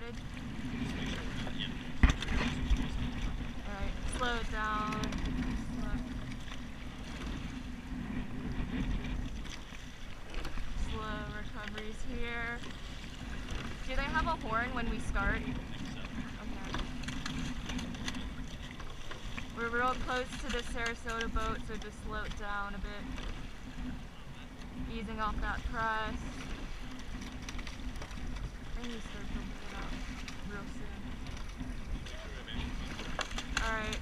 started? Alright, slow it down. Slow recoveries here. Do they have a horn when we start? Okay. We're real close to the Sarasota boat, so just slow it down a bit. Easing off that press. I need to start building it up real soon. Alright.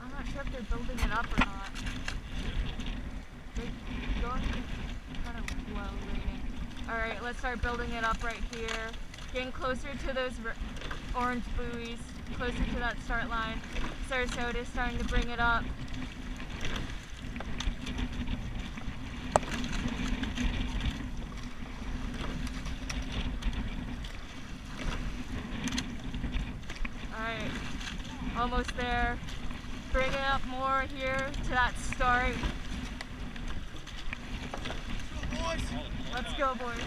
I'm not sure if they're building it up or not. They're going kind of low rating. Alright, let's start building it up right here. Getting closer to those orange buoys, closer to that start line. Sarasota is starting to bring it up. Alright, almost there. Bring it up more here to that start. Let's go, boys.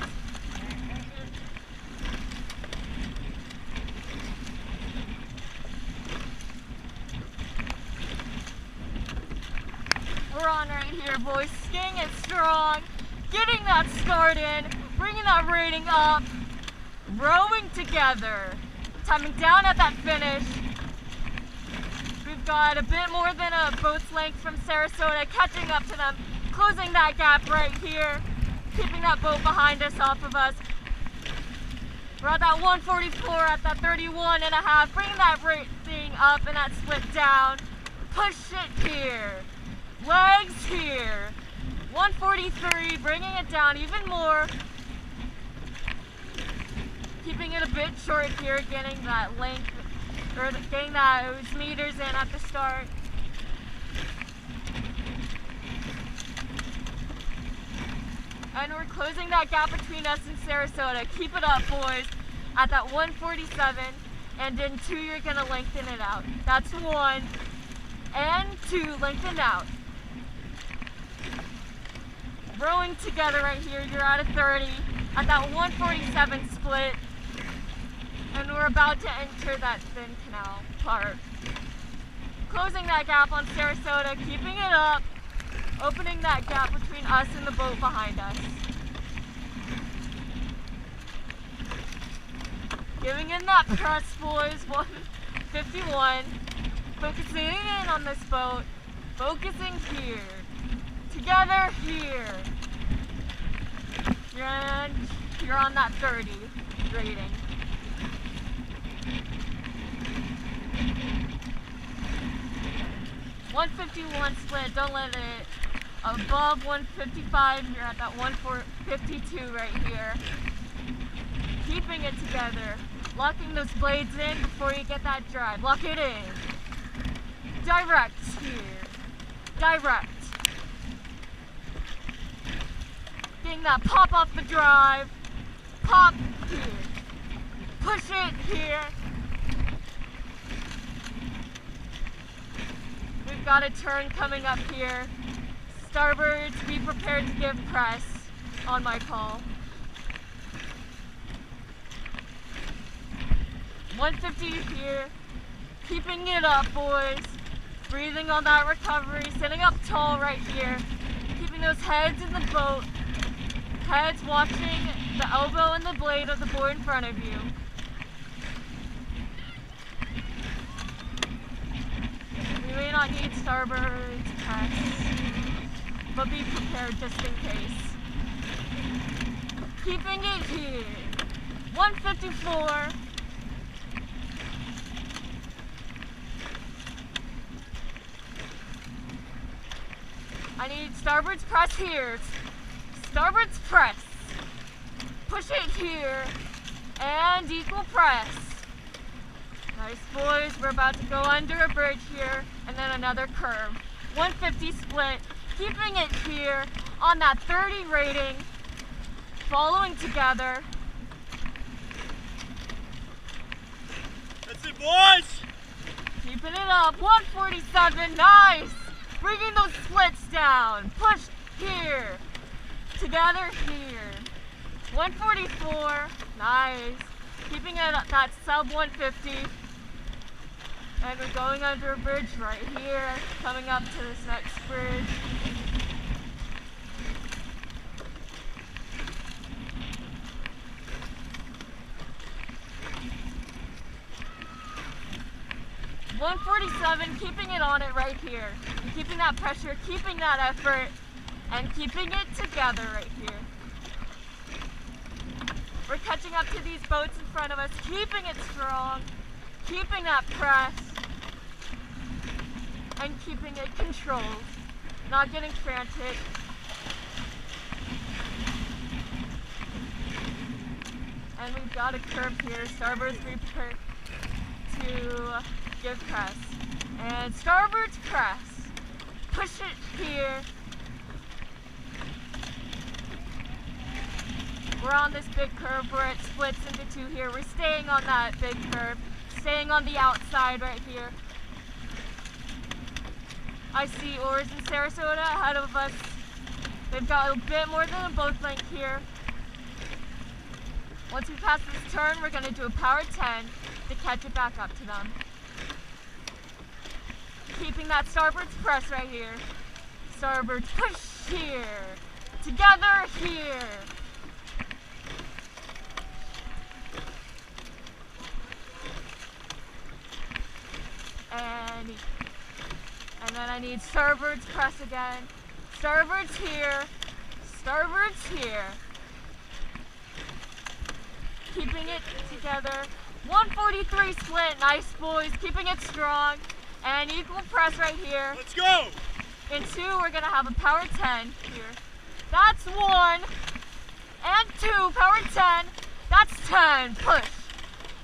We're on right here, boys. Staying it strong, getting that start in, bringing that rating up, rowing together, timing down at that finish. We've got a bit more than a boat's length from Sarasota, catching up to them, closing that gap right here, keeping that boat behind us, off of us. We're at that 144, at that 31 and a half, bringing that rating up and that split down. Push it here. Legs here. 143, bringing it down even more. Keeping it a bit short here, getting that length, or getting those meters in at the start. And we're closing that gap between us and Sarasota. Keep it up, boys, at that 147. And in 2, you're gonna lengthen it out. That's 1 and 2, lengthen out. Rowing together right here, you're at a 30, at that 147 split. And we're about to enter that thin canal part. Closing that gap on Sarasota, keeping it up, opening that gap between us and the boat behind us. Giving in that press, boys, 151. Focusing in on this boat, focusing here. Together here. And you're on that 30 rating. .151 split, don't let it above 155, you're at that 152 right here. Keeping it together, locking those blades in before you get that drive. Lock it in. Direct here. Direct. Getting that pop off the drive. Pop here. Push it here. We've got a turn coming up here. Starboards, be prepared to give press on my call. 150 here. Keeping it up, boys. Breathing on that recovery. Sitting up tall right here. Keeping those heads in the boat. Heads watching the elbow and the blade of the board in front of you. We may not need starboard press, but be prepared just in case. Keeping it here. 154. I need starboard's press here. Starboard's press. Push it here. And equal press. Nice, boys. We're about to go under a bridge here. And then another curve. 150 split. Keeping it here on that 30 rating. Following together. That's it, boys! Keeping it up. 147. Nice. Bringing those splits down. Push here. Together here. 144, nice. Keeping it at that sub 150. And we're going under a bridge right here, coming up to this next bridge. .147, keeping it on it right here. And keeping that pressure, keeping that effort, and keeping it together right here. We're catching up to these boats in front of us, keeping it strong, keeping that press, and keeping it controlled, not getting frantic. And we've got a curve here, starboard's prepare to give press. And starboard's press, push it here. We're on this big curve where it splits into two here. We're staying on that big curve, staying on the outside right here. I see oars in Sarasota ahead of us. They've got a bit more than a boat length here. Once we pass this turn, we're going to do a power 10 to catch it back up to them. Keeping that starboard's press right here. Starboard push here. Together here. And then I need starboard's press again. Starboard's here. Starboard's here. Keeping it together. 143 split. Nice, boys. Keeping it strong. And equal press right here. Let's go! In two, we're going to have a power 10 here. That's 1. And 2, power 10. That's 10. Push.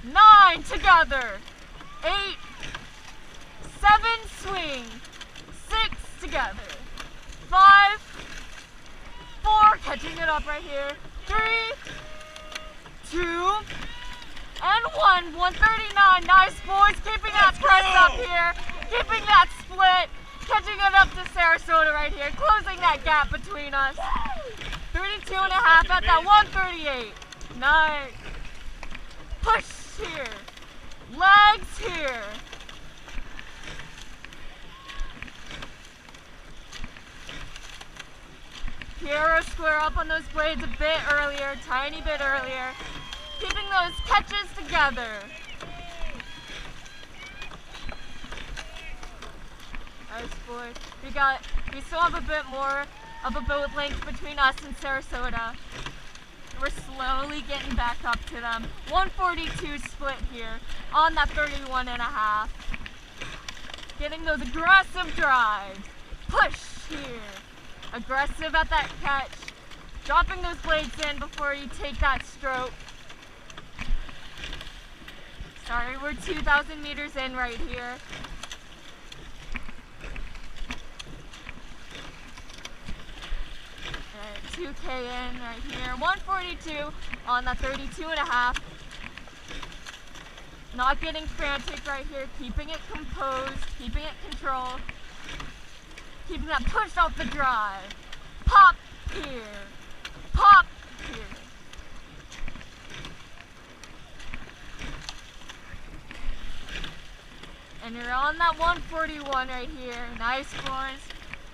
9 together. 8. 7, swing. 6 together. 5. 4, catching it up right here. 3. 2. And 1. 139. Nice, boys. Keeping that press up here. Keeping that split. Catching it up to Sarasota right here. Closing that gap between us. 32 and a half at that 138. Nice. Push here. Legs here. Piero square up on those blades a bit earlier, tiny bit earlier. Keeping those catches together. Nice, boys. We still have a bit more of a boat length between us and Sarasota. We're slowly getting back up to them. 142 split here on that 31 and a half. Getting those aggressive drives. Push here. Aggressive at that catch. Dropping those blades in before you take that stroke. Sorry, we're 2,000 meters in right here. And 2K in right here. 142 on that 32 and a half. Not getting frantic right here. Keeping it composed. Keeping it controlled. Keeping that push off the drive. Pop here. Pop here. And you're on that 141 right here. Nice, boys.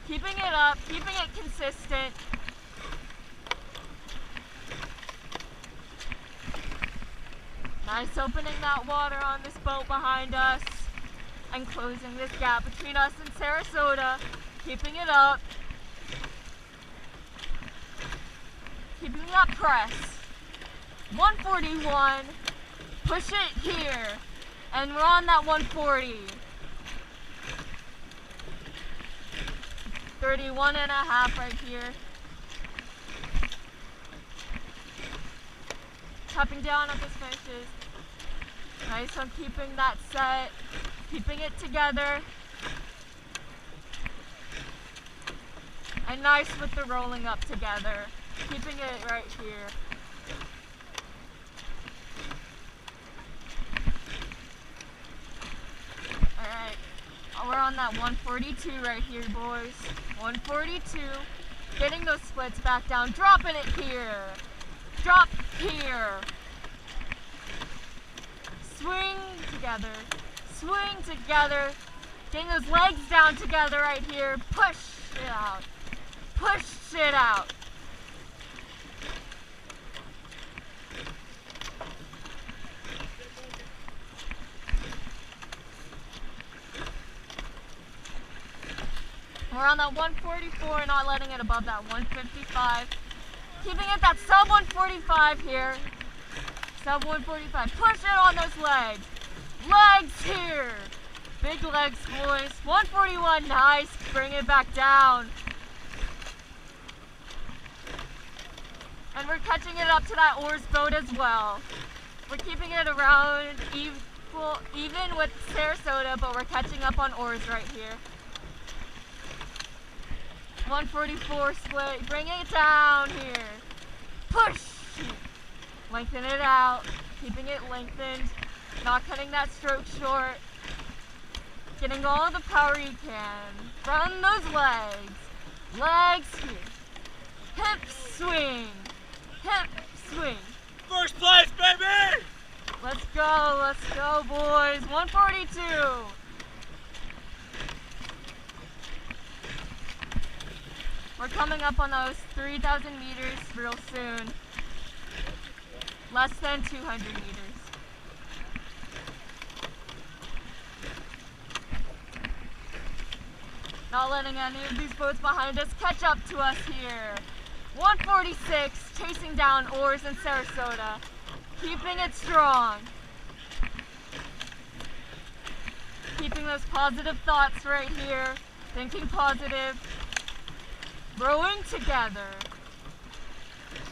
Keeping it up, keeping it consistent. Nice opening that water on this boat behind us and closing this gap between us and Sarasota. Keeping it up. Keeping that press. 141. Push it here. And we're on that 140. 31 and a half right here. Tapping down on those finishes. Nice on keeping that set. Keeping it together. And nice with the rolling up together. Keeping it right here. Alright, we're on that 142 right here, boys. 142. Getting those splits back down. Dropping it here. drop here. Swing together, swing together. Getting those legs down together right here. Push it out, push it out. We're on that 144, not letting it above that 155. Keeping it that sub 145 here. Sub 145. Push it on those legs. Legs here. Big legs, boys. 141, nice. Bring it back down. And we're catching it up to that oars boat as well. We're keeping it around even with Sarasota, but we're catching up on oars right here. 144 split, bring it down here. Push! Lengthen it out, keeping it lengthened, not cutting that stroke short. Getting all the power you can. From those legs. Legs here. Hip swing. Hip swing. First place, baby! Let's go, boys. 142. We're coming up on those 3,000 meters real soon. Less than 200 meters. Not letting any of these boats behind us catch up to us here. 146, chasing down oars in Sarasota. Keeping it strong. Keeping those positive thoughts right here. Thinking positive. Rowing together.